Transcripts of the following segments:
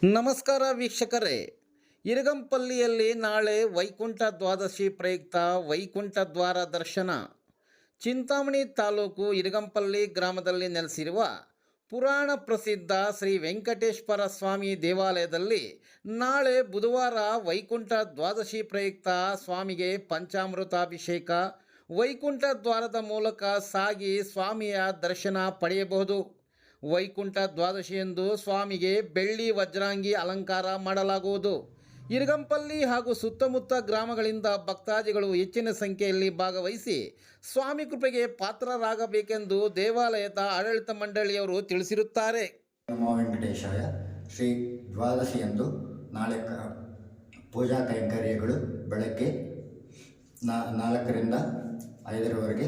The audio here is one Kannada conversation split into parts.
ನಮಸ್ಕಾರ ವೀಕ್ಷಕರೇ. ಇರಗಂಪಲ್ಲಿಯಲ್ಲಿ ನಾಳೆ ವೈಕುಂಠ ದ್ವಾದಶಿ ಪ್ರಯುಕ್ತ ವೈಕುಂಠ ದ್ವಾರ ದರ್ಶನ. ಚಿಂತಾಮಣಿ ತಾಲೂಕು ಇರಗಂಪಲ್ಲಿ ಗ್ರಾಮದಲ್ಲಿ ನೆಲೆಸಿರುವ ಪುರಾಣ ಪ್ರಸಿದ್ಧ ಶ್ರೀ ವೆಂಕಟೇಶ್ವರ ಸ್ವಾಮಿ ದೇವಾಲಯದಲ್ಲಿ ನಾಳೆ ಬುಧವಾರ ವೈಕುಂಠ ದ್ವಾದಶಿ ಪ್ರಯುಕ್ತ ಸ್ವಾಮಿಗೆ ಪಂಚಾಮೃತಾಭಿಷೇಕ, ವೈಕುಂಠ ದ್ವಾರದ ಮೂಲಕ ಸಾಗಿ ಸ್ವಾಮಿಯ ದರ್ಶನ ಪಡೆಯಬಹುದು. ವೈಕುಂಠ ದ್ವಾದಶಿಯಂದು ಸ್ವಾಮಿಗೆ ಬೆಳ್ಳಿ ವಜ್ರಾಂಗಿ ಅಲಂಕಾರ ಮಾಡಲಾಗುವುದು. ಇರಗಂಪಲ್ಲಿ ಹಾಗೂ ಸುತ್ತಮುತ್ತ ಗ್ರಾಮಗಳಿಂದ ಭಕ್ತಾದಿಗಳು ಹೆಚ್ಚಿನ ಸಂಖ್ಯೆಯಲ್ಲಿ ಭಾಗವಹಿಸಿ ಸ್ವಾಮಿ ಕೃಪೆಗೆ ಪಾತ್ರರಾಗಬೇಕೆಂದು ದೇವಾಲಯದ ಆಡಳಿತ ಮಂಡಳಿಯವರು ತಿಳಿಸಿರುತ್ತಾರೆ. ನಮೋ ವೆಂಕಟೇಶಾಯ. ಶ್ರೀ ದ್ವಾದಶಿಯಂದು ನಾಳೆ ಪೂಜಾ ಕೈಂಕರ್ಯಗಳು ಬೆಳಗ್ಗೆ 4ರಿಂದ 5ರವರೆಗೆ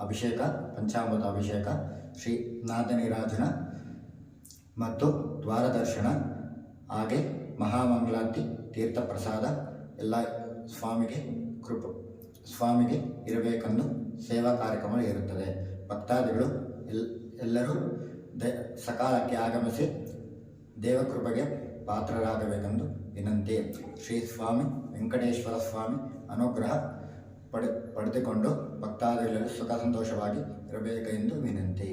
ಅಭಿಷೇಕ, ಪಂಚಾಮೃತ ಅಭಿಷೇಕ, ಶ್ರೀ ನಾದನಿರಾಜನ ಮತ್ತು ದ್ವಾರ ದರ್ಶನ, ಹಾಗೆ ಮಹಾಮಂಗಳಾರತಿ, ತೀರ್ಥ ಪ್ರಸಾದ ಎಲ್ಲ ಸ್ವಾಮಿಗೆ ಇರಬೇಕೆಂದು ಸೇವಾ ಕಾರ್ಯಕ್ರಮ ಇರುತ್ತದೆ. ಭಕ್ತಾದಿಗಳು ಎಲ್ಲರೂ ಸಕಾಲಕ್ಕೆ ಆಗಮಿಸಿ ದೇವಕೃಪೆಗೆ ಪಾತ್ರರಾಗಬೇಕೆಂದು ವಿನಂತಿ. ಶ್ರೀ ಸ್ವಾಮಿ ವೆಂಕಟೇಶ್ವರ ಸ್ವಾಮಿ ಅನುಗ್ರಹ ಪಡೆದುಕೊಂಡು ಭಕ್ತಾದಿಗಳಲ್ಲಿ ಸುಖ ಸಂತೋಷವಾಗಿ ಇರಬೇಕೆಂದು ವಿನಂತಿ.